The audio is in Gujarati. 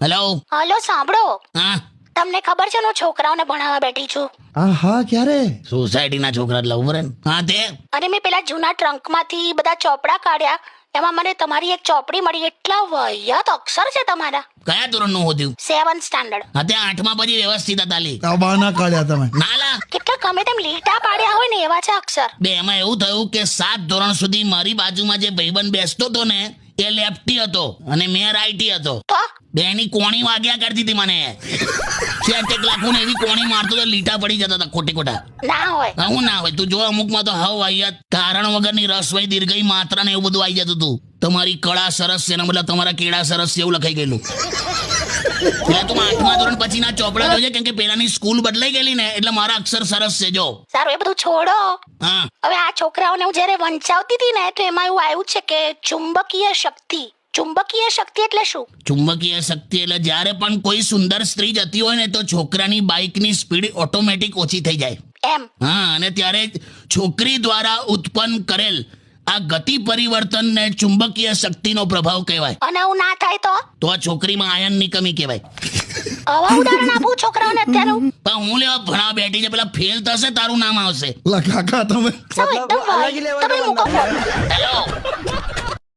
હેલો. હલો સાંભળો, હા, તમને ખબર છે હું છોકરાઓને ભણાવવા બેઠી છું હા ક્યારે? સોસાયટીના છોકરા લવ કરે ને. હા તે અને મેં પેલા જૂના ટ્રંકમાંથી બધા ચોપડા કાઢ્યા, એમાં મને તમારી એક ચોપડી મળી. એટલા વહિયાત અક્ષર છે તમારા. કયા ધોરણનું હોદ્યું? 7th standard. હા તે 8મા પછી વ્યવસ્થિત હતા લી. બાના કાઢ્યા તમે. નાલા કેટલા ગમે તેમ લીટા પાડ્યા હોય ને એવા છે અક્ષર. બે એમાં એવું થયું કે 7 ધોરણ સુધી મારી બાજુમાં જે ભાઈબંધ બેસતો હતો ને એ લેફ્ટી હતો અને મેં રાઈટી હતો. તો બેની કોણી વાગ્યા કરતી હતી મને. ચેક લાખું ને એવી કોણી મારતો તો લીટા પડી જતા હતા ખોટે ખોટા. ના હોય. હું ના હોય તું જો અમુકમાં તો હવ આયા કારણ વગરની રસવાઈ દીર્ઘઈ માત્રા ને એવું બધું આવી જતું હતું. તમારી કળા સરસ છે ને મતલબ તમારા કેળા સરસ છે એવું લખાઈ ગયેલું. એટલે તું 8મા ધોરણ પછીના ચોપડા જોજે કેમ કે પેલાની સ્કૂલ બદલાઈ ગયેલી ને એટલે મારા અક્ષર સરસ છે જો. સારું, એ બધું છોડો. હા હવે આ છોકરાઓને હું જ્યારે વંચાવતી હતી ને તો એમાં એવું આવ્યું છે કે ચુંબકીય શક્તિ. ચુંબકીય શક્તિ એટલે શું? ચુંબકીય શક્તિ એટલે જ્યારે પણ કોઈ સુંદર સ્ત્રી જતી હોય ને તો છોકરાની બાઇકની સ્પીડ ઓટોમેટિક ઓછી થઈ જાય. એમ. હા અને ત્યારે જ છોકરી દ્વારા ઉત્પન્ન કરેલ આ ગતિ પરિવર્તનને ચુંબકીય શક્તિનો પ્રભાવ કહેવાય. અને એવું ના થાય તો આ છોકરીમાં આયનની કમી કહેવાય. આવા ઉદાહરણ આપું છોકરાઓને અત્યારનું. પણ હું લેવા ભણા બેઠી છે પેલા ફેલ થશે તારું નામ આવશે. કાકા તમે સાવ એકદમ અલગ વાઈ. લેવા તમે મૂકો ફોન. હેલો